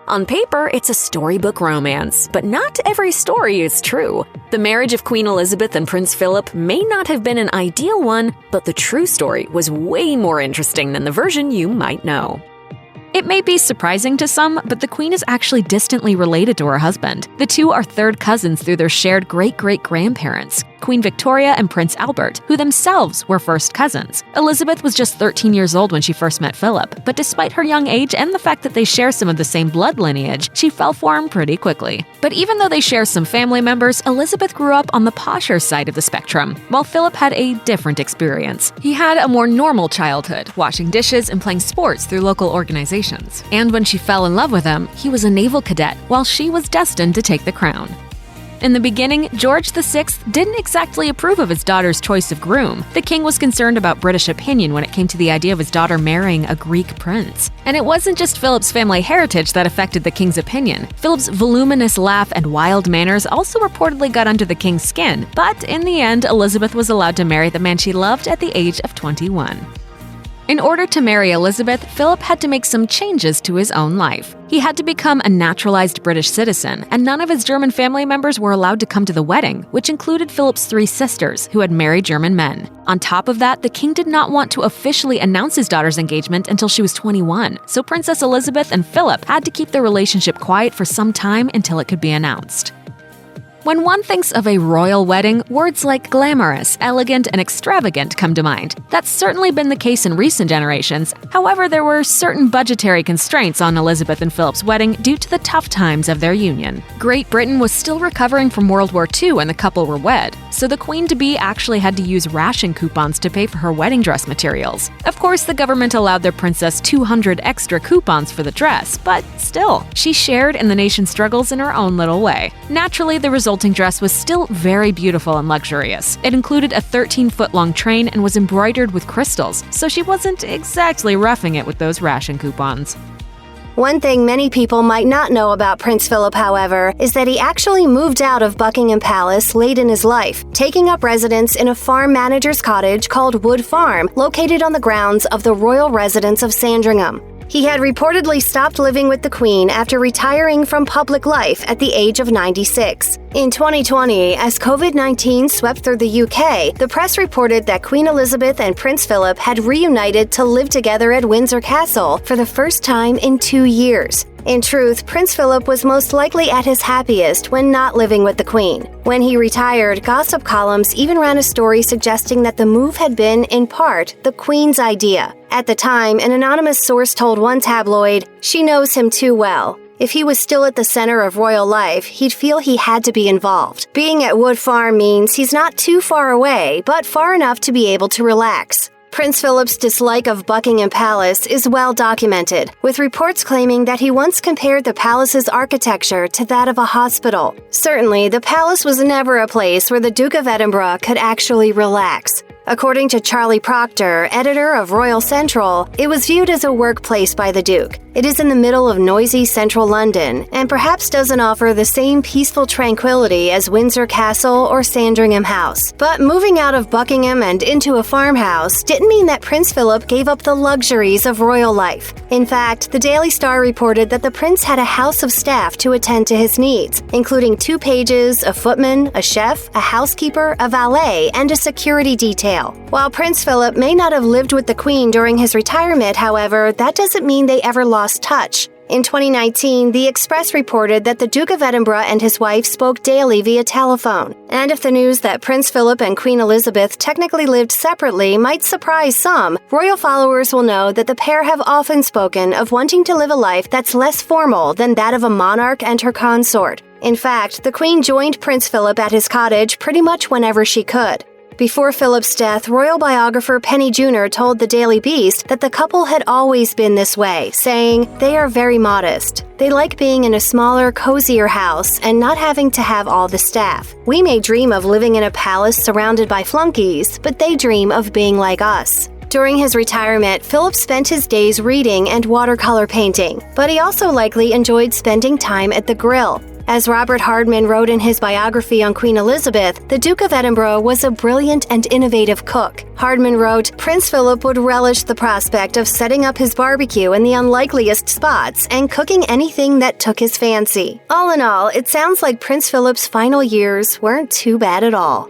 On paper, it's a storybook romance, but not every story is true. The marriage of Queen Elizabeth and Prince Philip may not have been an ideal one, but the true story was way more interesting than the version you might know. It may be surprising to some, but the Queen is actually distantly related to her husband. The two are third cousins through their shared great-great-grandparents, Queen Victoria and Prince Albert, who themselves were first cousins. Elizabeth was just 13 years old when she first met Philip, but despite her young age and the fact that they share some of the same blood lineage, she fell for him pretty quickly. But even though they share some family members, Elizabeth grew up on the posher side of the spectrum, while Philip had a different experience. He had a more normal childhood, washing dishes and playing sports through local organizations. And when she fell in love with him, he was a naval cadet, while she was destined to take the crown. In the beginning, George VI didn't exactly approve of his daughter's choice of groom. The king was concerned about British opinion when it came to the idea of his daughter marrying a Greek prince. And it wasn't just Philip's family heritage that affected the king's opinion. Philip's voluminous laugh and wild manners also reportedly got under the king's skin, but in the end, Elizabeth was allowed to marry the man she loved at the age of 21. In order to marry Elizabeth, Philip had to make some changes to his own life. He had to become a naturalized British citizen, and none of his German family members were allowed to come to the wedding, which included Philip's 3 sisters, who had married German men. On top of that, the king did not want to officially announce his daughter's engagement until she was 21, so Princess Elizabeth and Philip had to keep their relationship quiet for some time until it could be announced. When one thinks of a royal wedding, words like glamorous, elegant, and extravagant come to mind. That's certainly been the case in recent generations. However, there were certain budgetary constraints on Elizabeth and Philip's wedding due to the tough times of their union. Great Britain was still recovering from World War II when the couple were wed, so the queen-to-be actually had to use ration coupons to pay for her wedding dress materials. Of course, the government allowed their princess 200 extra coupons for the dress, but still, she shared in the nation's struggles in her own little way. Naturally, the resulting dress was still very beautiful and luxurious. It included a 13-foot-long train and was embroidered with crystals, so she wasn't exactly roughing it with those ration coupons. One thing many people might not know about Prince Philip, however, is that he actually moved out of Buckingham Palace late in his life, taking up residence in a farm manager's cottage called Wood Farm, located on the grounds of the royal residence of Sandringham. He had reportedly stopped living with the Queen after retiring from public life at the age of 96. In 2020, as COVID-19 swept through the UK, the press reported that Queen Elizabeth and Prince Philip had reunited to live together at Windsor Castle for the first time in 2 years. In truth, Prince Philip was most likely at his happiest when not living with the Queen. When he retired, gossip columns even ran a story suggesting that the move had been, in part, the Queen's idea. At the time, an anonymous source told one tabloid, "She knows him too well. If he was still at the center of royal life, he'd feel he had to be involved. Being at Wood Farm means he's not too far away, but far enough to be able to relax." Prince Philip's dislike of Buckingham Palace is well documented, with reports claiming that he once compared the palace's architecture to that of a hospital. Certainly, the palace was never a place where the Duke of Edinburgh could actually relax. According to Charlie Proctor, editor of Royal Central, it was viewed as a workplace by the Duke. It is in the middle of noisy central London, and perhaps doesn't offer the same peaceful tranquility as Windsor Castle or Sandringham House. But moving out of Buckingham and into a farmhouse didn't mean that Prince Philip gave up the luxuries of royal life. In fact, the Daily Star reported that the prince had a house of staff to attend to his needs, including 2 pages, a footman, a chef, a housekeeper, a valet, and a security detail. While Prince Philip may not have lived with the Queen during his retirement, however, that doesn't mean they ever lost touch. In 2019, The Express reported that the Duke of Edinburgh and his wife spoke daily via telephone. And if the news that Prince Philip and Queen Elizabeth technically lived separately might surprise some, royal followers will know that the pair have often spoken of wanting to live a life that's less formal than that of a monarch and her consort. In fact, the Queen joined Prince Philip at his cottage pretty much whenever she could. Before Philip's death, royal biographer Penny Junor told the Daily Beast that the couple had always been this way, saying, "They are very modest. They like being in a smaller, cozier house and not having to have all the staff. We may dream of living in a palace surrounded by flunkies, but they dream of being like us." During his retirement, Philip spent his days reading and watercolor painting, but he also likely enjoyed spending time at the grill. As Robert Hardman wrote in his biography on Queen Elizabeth, the Duke of Edinburgh was a brilliant and innovative cook. Hardman wrote, Prince Philip would relish the prospect of setting up his barbecue in the unlikeliest spots and cooking anything that took his fancy. All in all, it sounds like Prince Philip's final years weren't too bad at all.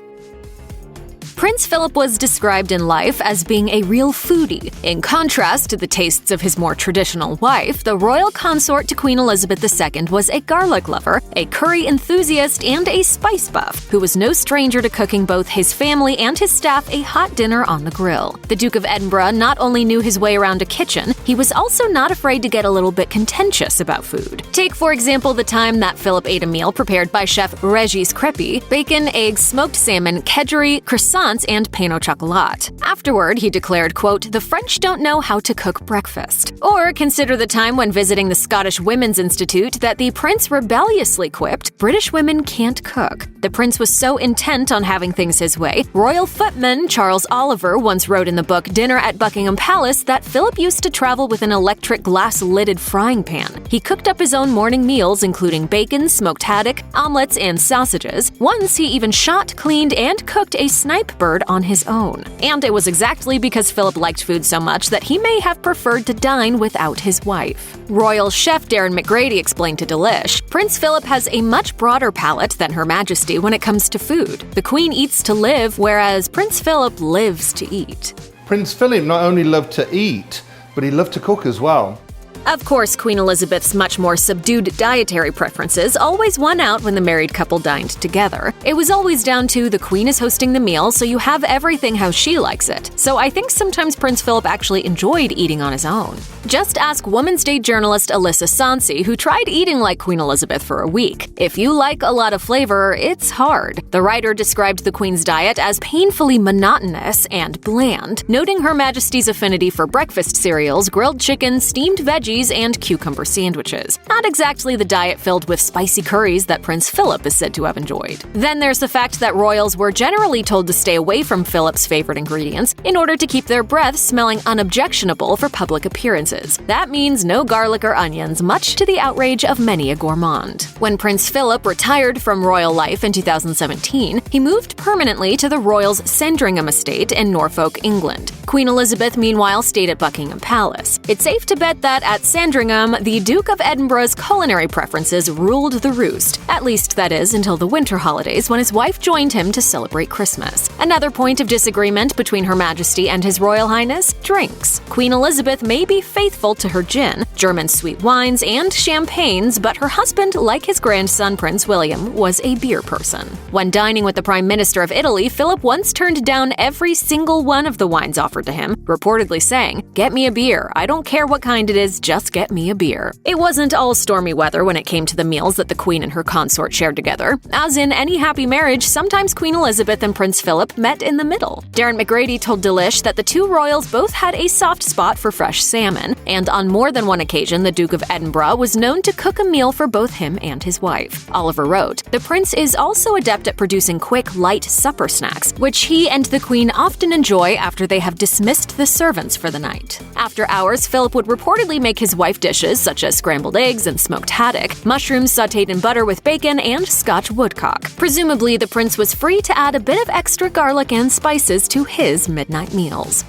Prince Philip was described in life as being a real foodie. In contrast to the tastes of his more traditional wife, the royal consort to Queen Elizabeth II was a garlic lover, a curry enthusiast, and a spice buff, who was no stranger to cooking both his family and his staff a hot dinner on the grill. The Duke of Edinburgh not only knew his way around a kitchen, he was also not afraid to get a little bit contentious about food. Take, for example, the time that Philip ate a meal prepared by chef Régis Crépy: bacon, eggs, smoked salmon, kedgeree, croissants, and pain au chocolat. Afterward, he declared, quote, "The French don't know how to cook breakfast." Or consider the time when visiting the Scottish Women's Institute that the prince rebelliously quipped, "British women can't cook." The prince was so intent on having things his way, royal footman Charles Oliver once wrote in the book Dinner at Buckingham Palace that Philip used to travel with an electric glass-lidded frying pan. He cooked up his own morning meals, including bacon, smoked haddock, omelets, and sausages. Once he even shot, cleaned, and cooked a snipe bird on his own. And it was exactly because Philip liked food so much that he may have preferred to dine without his wife. Royal chef Darren McGrady explained to Delish, "Prince Philip has a much broader palate than Her Majesty when it comes to food. The Queen eats to live, whereas Prince Philip lives to eat." Prince Philip not only loved to eat, but he loved to cook as well. Of course, Queen Elizabeth's much more subdued dietary preferences always won out when the married couple dined together. It was always down to the Queen is hosting the meal, so you have everything how she likes it. So I think sometimes Prince Philip actually enjoyed eating on his own. Just ask Woman's Day journalist Alyssa Sansi, who tried eating like Queen Elizabeth for a week. If you like a lot of flavor, it's hard. The writer described the Queen's diet as painfully monotonous and bland, noting Her Majesty's affinity for breakfast cereals, grilled chicken, steamed veggies, and cucumber sandwiches. Not exactly the diet filled with spicy curries that Prince Philip is said to have enjoyed. Then there's the fact that royals were generally told to stay away from Philip's favorite ingredients in order to keep their breath smelling unobjectionable for public appearances. That means no garlic or onions, much to the outrage of many a gourmand. When Prince Philip retired from royal life in 2017, he moved permanently to the royals' Sandringham estate in Norfolk, England. Queen Elizabeth, meanwhile, stayed at Buckingham Palace. It's safe to bet that at Sandringham, the Duke of Edinburgh's culinary preferences ruled the roost, at least that is until the winter holidays when his wife joined him to celebrate Christmas. Another point of disagreement between Her Majesty and His Royal Highness: drinks. Queen Elizabeth may be faithful to her gin, German sweet wines, and champagnes, but her husband, like his grandson Prince William, was a beer person. When dining with the Prime Minister of Italy, Philip once turned down every single one of the wines offered to him, reportedly saying, "Get me a beer. I don't care what kind it is, just get me a beer." It wasn't all stormy weather when it came to the meals that the Queen and her consort shared together. As in any happy marriage, sometimes Queen Elizabeth and Prince Philip met in the middle. Darren McGrady told Delish that the two royals both had a soft spot for fresh salmon, and on more than one occasion, the Duke of Edinburgh was known to cook a meal for both him and his wife. Oliver wrote, "The prince is also adept at producing quick, light supper snacks, which he and the Queen often enjoy after they have dismissed the servants for the night." After hours, Philip would reportedly make his wife dishes such as scrambled eggs and smoked haddock, mushrooms sautéed in butter with bacon, and Scotch woodcock. Presumably, the prince was free to add a bit of extra garlic and spices to his midnight meals.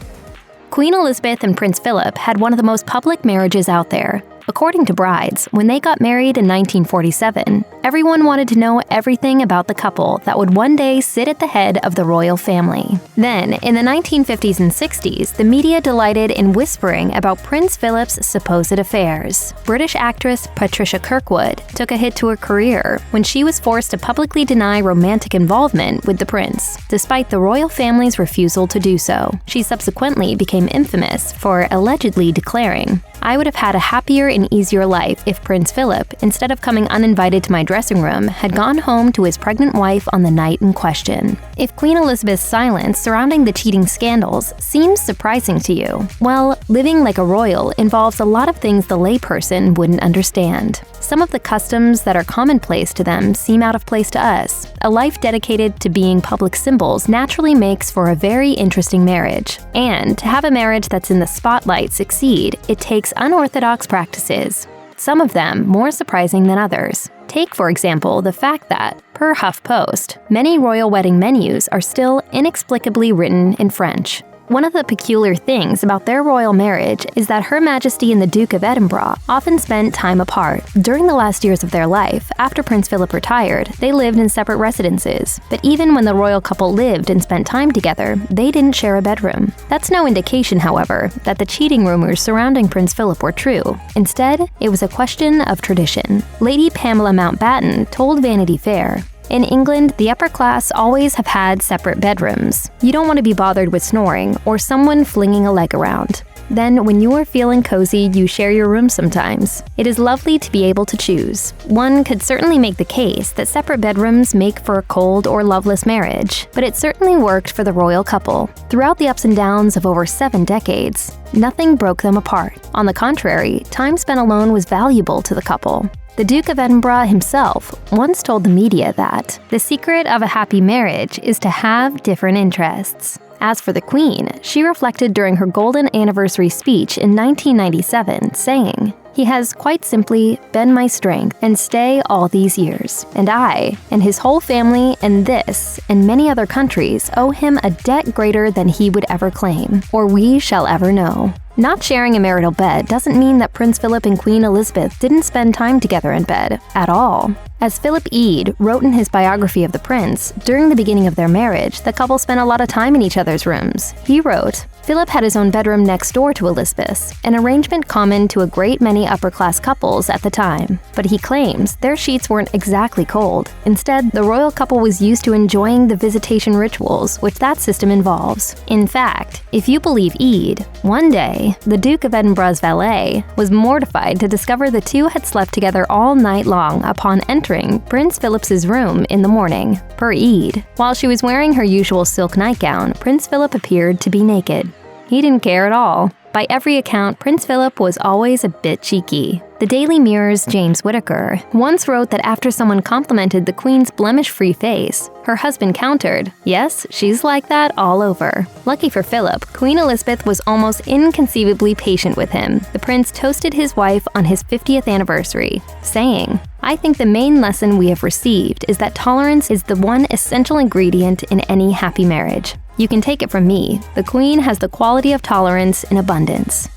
Queen Elizabeth and Prince Philip had one of the most public marriages out there. According to brides, when they got married in 1947, everyone wanted to know everything about the couple that would one day sit at the head of the royal family. Then, in the 1950s and 60s, the media delighted in whispering about Prince Philip's supposed affairs. British actress Patricia Kirkwood took a hit to her career when she was forced to publicly deny romantic involvement with the prince, despite the royal family's refusal to do so. She subsequently became infamous for allegedly declaring, "I would have had a happier and easier life if Prince Philip, instead of coming uninvited to my dressing room, had gone home to his pregnant wife on the night in question." If Queen Elizabeth's silence surrounding the cheating scandals seems surprising to you, well, living like a royal involves a lot of things the layperson wouldn't understand. Some of the customs that are commonplace to them seem out of place to us. A life dedicated to being public symbols naturally makes for a very interesting marriage. And to have a marriage that's in the spotlight succeed, it takes unorthodox practices. Some of them more surprising than others. Take, for example, the fact that, per HuffPost, many royal wedding menus are still inexplicably written in French. One of the peculiar things about their royal marriage is that Her Majesty and the Duke of Edinburgh often spent time apart. During the last years of their life, after Prince Philip retired, they lived in separate residences. But even when the royal couple lived and spent time together, they didn't share a bedroom. That's no indication, however, that the cheating rumors surrounding Prince Philip were true. Instead, it was a question of tradition. Lady Pamela Mountbatten told Vanity Fair, "In England, the upper class always have had separate bedrooms. You don't want to be bothered with snoring or someone flinging a leg around. Then, when you're feeling cozy, you share your room sometimes. It is lovely to be able to choose. One could certainly make the case that separate bedrooms make for a cold or loveless marriage, but it certainly worked for the royal couple. Throughout the ups and downs of over 7 decades, nothing broke them apart. On the contrary, time spent alone was valuable to the couple." The Duke of Edinburgh himself once told the media that the secret of a happy marriage is to have different interests. As for the Queen, she reflected during her golden anniversary speech in 1997, saying, "He has quite simply been my strength and stay all these years, and I, and his whole family, and this, and many other countries owe him a debt greater than he would ever claim, or we shall ever know." Not sharing a marital bed doesn't mean that Prince Philip and Queen Elizabeth didn't spend time together in bed, at all. As Philip Eade wrote in his biography of the prince, during the beginning of their marriage, the couple spent a lot of time in each other's rooms. He wrote, "Philip had his own bedroom next door to Elizabeth's, an arrangement common to a great many upper-class couples at the time. But he claims their sheets weren't exactly cold. Instead, the royal couple was used to enjoying the visitation rituals which that system involves. In fact, if you believe Eade, one day, the Duke of Edinburgh's valet was mortified to discover the two had slept together all night long upon entering Prince Philip's room in the morning, per Eade. While she was wearing her usual silk nightgown, Prince Philip appeared to be naked. He didn't care at all. By every account, Prince Philip was always a bit cheeky. The Daily Mirror's James Whittaker once wrote that after someone complimented the Queen's blemish-free face, her husband countered, "Yes, she's like that all over." Lucky for Philip, Queen Elizabeth was almost inconceivably patient with him. The prince toasted his wife on his 50th anniversary, saying, "I think the main lesson we have received is that tolerance is the one essential ingredient in any happy marriage. You can take it from me, the Queen has the quality of tolerance in abundance."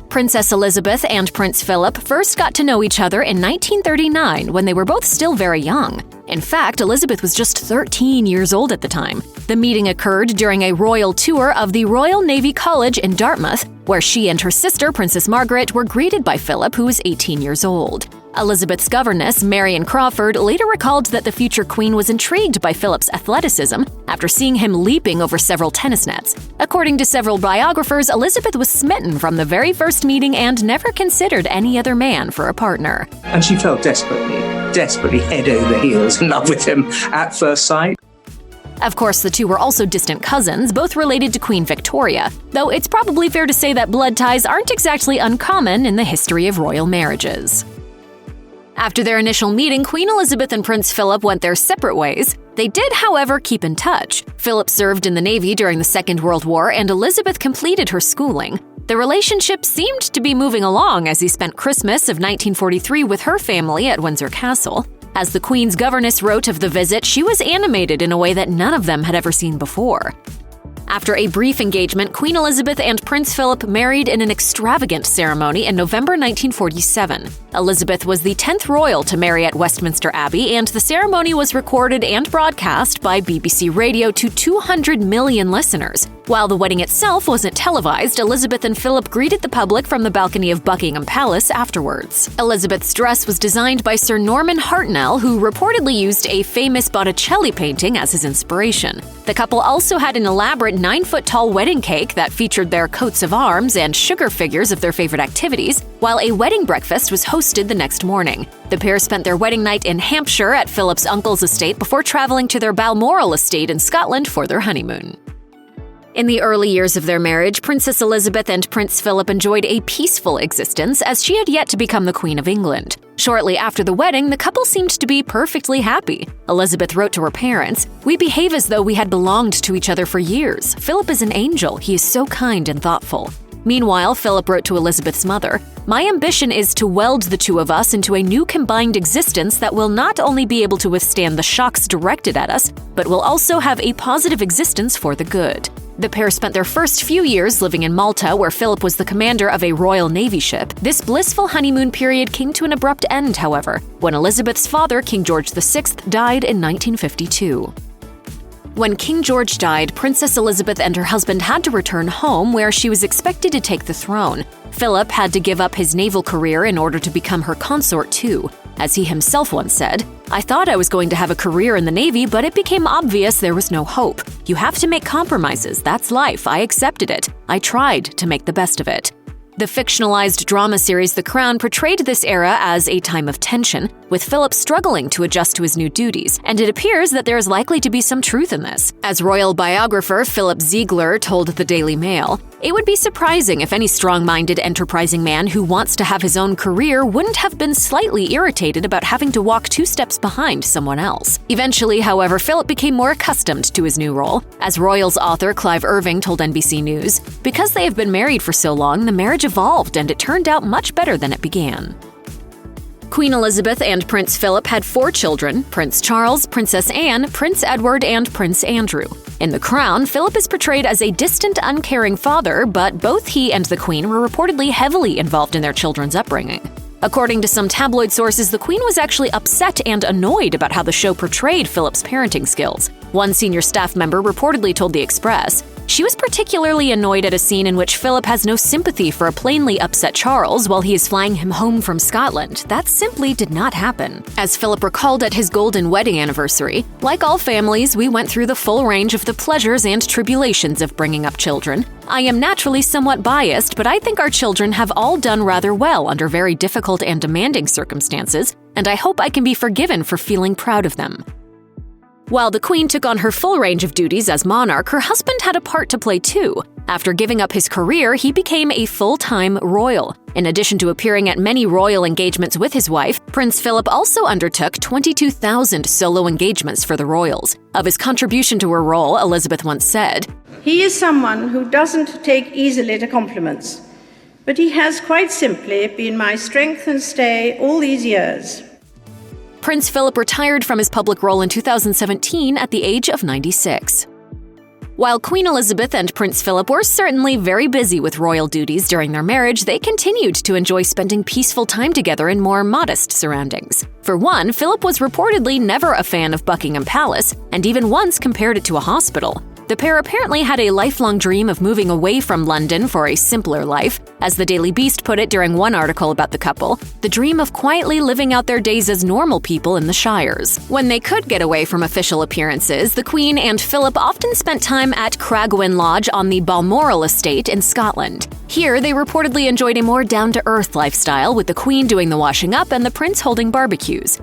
Princess Elizabeth and Prince Philip first got to know each other in 1939 when they were both still very young. In fact, Elizabeth was just 13 years old at the time. The meeting occurred during a royal tour of the Royal Navy College in Dartmouth, where she and her sister, Princess Margaret, were greeted by Philip, who was 18 years old. Elizabeth's governess, Marion Crawford, later recalled that the future queen was intrigued by Philip's athleticism after seeing him leaping over several tennis nets. According to several biographers, Elizabeth was smitten from the very first meeting and never considered any other man for a partner. And she fell desperately head over heels in love with him at first sight. Of course, the two were also distant cousins, both related to Queen Victoria, though it's probably fair to say that blood ties aren't exactly uncommon in the history of royal marriages. After their initial meeting, Queen Elizabeth and Prince Philip went their separate ways. They did, however, keep in touch. Philip served in the Navy during the Second World War, and Elizabeth completed her schooling. The relationship seemed to be moving along as he spent Christmas of 1943 with her family at Windsor Castle. As the Queen's governess wrote of the visit, she was animated in a way that none of them had ever seen before. After a brief engagement, Queen Elizabeth and Prince Philip married in an extravagant ceremony in November 1947. Elizabeth was the 10th royal to marry at Westminster Abbey, and the ceremony was recorded and broadcast by BBC Radio to 200 million listeners. While the wedding itself wasn't televised, Elizabeth and Philip greeted the public from the balcony of Buckingham Palace afterwards. Elizabeth's dress was designed by Sir Norman Hartnell, who reportedly used a famous Botticelli painting as his inspiration. The couple also had an elaborate 9-foot-tall wedding cake that featured their coats of arms and sugar figures of their favorite activities, while a wedding breakfast was hosted the next morning. The pair spent their wedding night in Hampshire at Philip's uncle's estate before traveling to their Balmoral estate in Scotland for their honeymoon. In the early years of their marriage, Princess Elizabeth and Prince Philip enjoyed a peaceful existence as she had yet to become the Queen of England. Shortly after the wedding, the couple seemed to be perfectly happy. Elizabeth wrote to her parents, "We behave as though we had belonged to each other for years. Philip is an angel. He is so kind and thoughtful." Meanwhile, Philip wrote to Elizabeth's mother, "My ambition is to weld the two of us into a new combined existence that will not only be able to withstand the shocks directed at us, but will also have a positive existence for the good." The pair spent their first few years living in Malta, where Philip was the commander of a Royal Navy ship. This blissful honeymoon period came to an abrupt end, however, when Elizabeth's father, King George VI, died in 1952. When King George died, Princess Elizabeth and her husband had to return home, where she was expected to take the throne. Philip had to give up his naval career in order to become her consort too. As he himself once said, "I thought I was going to have a career in the Navy, but it became obvious there was no hope. You have to make compromises. That's life. I accepted it. I tried to make the best of it." The fictionalized drama series The Crown portrayed this era as a time of tension, with Philip struggling to adjust to his new duties, and it appears that there is likely to be some truth in this. As royal biographer Philip Ziegler told the Daily Mail, "It would be surprising if any strong-minded, enterprising man who wants to have his own career wouldn't have been slightly irritated about having to walk 2 steps behind someone else." Eventually, however, Philip became more accustomed to his new role. As Royals author Clive Irving told NBC News, "Because they have been married for so long, the marriage evolved and it turned out much better than it began." Queen Elizabeth and Prince Philip had 4 children: Prince Charles, Princess Anne, Prince Edward, and Prince Andrew. In The Crown, Philip is portrayed as a distant, uncaring father, but both he and the Queen were reportedly heavily involved in their children's upbringing. According to some tabloid sources, the Queen was actually upset and annoyed about how the show portrayed Philip's parenting skills. One senior staff member reportedly told The Express, "She was particularly annoyed at a scene in which Philip has no sympathy for a plainly upset Charles while he is flying him home from Scotland. That simply did not happen." As Philip recalled at his golden wedding anniversary, "Like all families, we went through the full range of the pleasures and tribulations of bringing up children. I am naturally somewhat biased, but I think our children have all done rather well under very difficult and demanding circumstances, and I hope I can be forgiven for feeling proud of them." While the Queen took on her full range of duties as monarch, her husband had a part to play too. After giving up his career, he became a full-time royal. In addition to appearing at many royal engagements with his wife, Prince Philip also undertook 22,000 solo engagements for the royals. Of his contribution to her role, Elizabeth once said, "He is someone who doesn't take easily to compliments, but he has quite simply been my strength and stay all these years." Prince Philip retired from his public role in 2017 at the age of 96. While Queen Elizabeth and Prince Philip were certainly very busy with royal duties during their marriage, they continued to enjoy spending peaceful time together in more modest surroundings. For one, Philip was reportedly never a fan of Buckingham Palace, and even once compared it to a hospital. The pair apparently had a lifelong dream of moving away from London for a simpler life. As the Daily Beast put it during one article about the couple, the dream of quietly living out their days as normal people in the Shires. When they could get away from official appearances, the Queen and Philip often spent time at Cragwyn Lodge on the Balmoral estate in Scotland. Here, they reportedly enjoyed a more down-to-earth lifestyle, with the Queen doing the washing up and the Prince holding barbecues.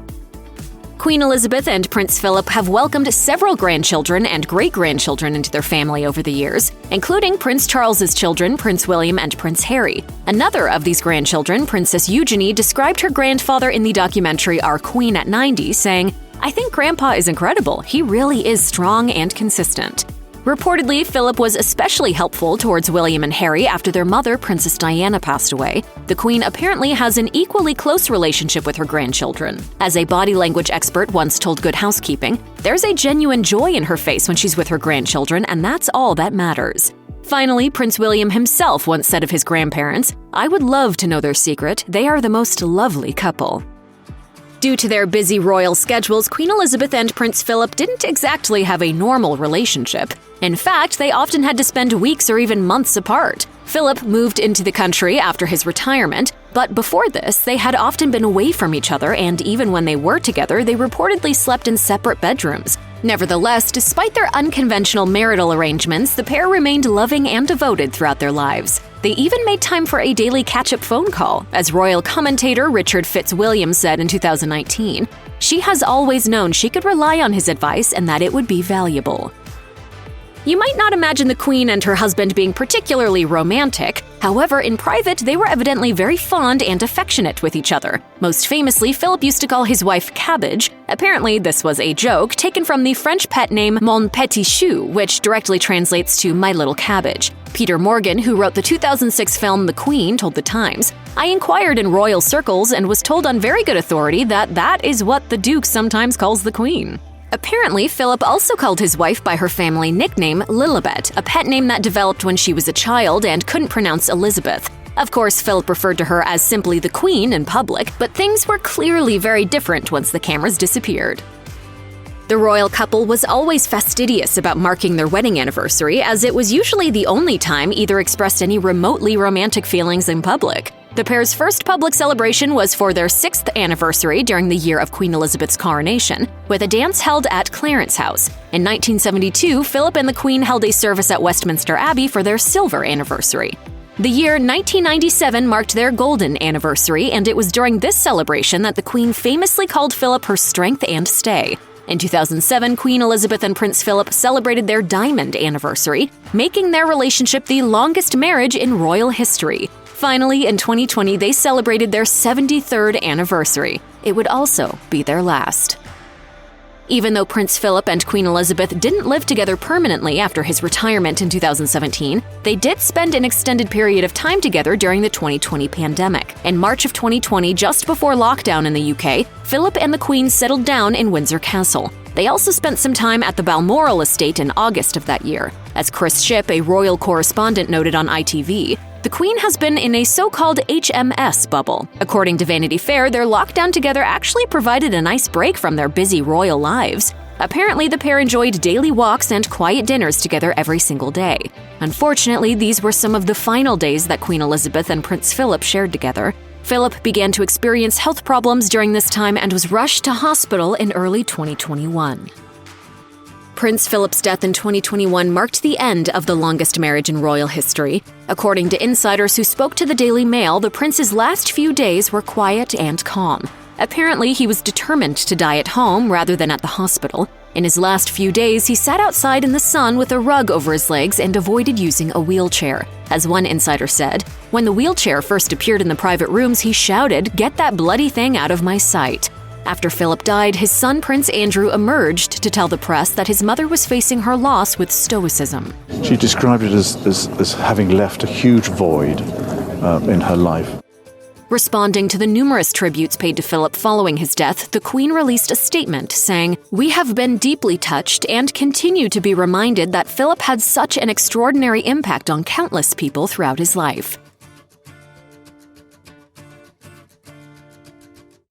Queen Elizabeth and Prince Philip have welcomed several grandchildren and great-grandchildren into their family over the years, including Prince Charles's children, Prince William and Prince Harry. Another of these grandchildren, Princess Eugenie, described her grandfather in the documentary Our Queen at 90, saying, "I think Grandpa is incredible. He really is strong and consistent." Reportedly, Philip was especially helpful towards William and Harry after their mother, Princess Diana, passed away. The Queen apparently has an equally close relationship with her grandchildren. As a body language expert once told Good Housekeeping, "There's a genuine joy in her face when she's with her grandchildren, and that's all that matters." Finally, Prince William himself once said of his grandparents, "I would love to know their secret. They are the most lovely couple." Due to their busy royal schedules, Queen Elizabeth and Prince Philip didn't exactly have a normal relationship. In fact, they often had to spend weeks or even months apart. Philip moved into the country after his retirement, but before this, they had often been away from each other, and even when they were together, they reportedly slept in separate bedrooms. Nevertheless, despite their unconventional marital arrangements, the pair remained loving and devoted throughout their lives. They even made time for a daily catch-up phone call. As royal commentator Richard Fitzwilliam said in 2019, "She has always known she could rely on his advice and that it would be valuable." You might not imagine the Queen and her husband being particularly romantic. However, in private, they were evidently very fond and affectionate with each other. Most famously, Philip used to call his wife Cabbage. Apparently, this was a joke taken from the French pet name Mon Petit Chou, which directly translates to My Little Cabbage. Peter Morgan, who wrote the 2006 film The Queen, told The Times, "I inquired in royal circles and was told on very good authority that that is what the Duke sometimes calls the Queen." Apparently, Philip also called his wife by her family nickname Lilibet, a pet name that developed when she was a child and couldn't pronounce Elizabeth. Of course, Philip referred to her as simply the Queen in public, but things were clearly very different once the cameras disappeared. The royal couple was always fastidious about marking their wedding anniversary, as it was usually the only time either expressed any remotely romantic feelings in public. The pair's first public celebration was for their 6th anniversary during the year of Queen Elizabeth's coronation, with a dance held at Clarence House. In 1972, Philip and the Queen held a service at Westminster Abbey for their silver anniversary. The year 1997 marked their golden anniversary, and it was during this celebration that the Queen famously called Philip her strength and stay. In 2007, Queen Elizabeth and Prince Philip celebrated their diamond anniversary, making their relationship the longest marriage in royal history. Finally, in 2020, they celebrated their 73rd anniversary. It would also be their last. Even though Prince Philip and Queen Elizabeth didn't live together permanently after his retirement in 2017, they did spend an extended period of time together during the 2020 pandemic. In March of 2020, just before lockdown in the UK, Philip and the Queen settled down in Windsor Castle. They also spent some time at the Balmoral estate in August of that year. As Chris Shipp, a royal correspondent, noted on ITV, the Queen has been in a so-called HMS bubble. According to Vanity Fair, their lockdown together actually provided a nice break from their busy royal lives. Apparently, the pair enjoyed daily walks and quiet dinners together every single day. Unfortunately, these were some of the final days that Queen Elizabeth and Prince Philip shared together. Philip began to experience health problems during this time and was rushed to hospital in early 2021. Prince Philip's death in 2021 marked the end of the longest marriage in royal history. According to insiders who spoke to the Daily Mail, the prince's last few days were quiet and calm. Apparently, he was determined to die at home rather than at the hospital. In his last few days, he sat outside in the sun with a rug over his legs and avoided using a wheelchair. As one insider said, when the wheelchair first appeared in the private rooms, he shouted, "Get that bloody thing out of my sight." After Philip died, his son Prince Andrew emerged to tell the press that his mother was facing her loss with stoicism. She described it as having left a huge void in her life. Responding to the numerous tributes paid to Philip following his death, the Queen released a statement saying, "We have been deeply touched and continue to be reminded that Philip had such an extraordinary impact on countless people throughout his life.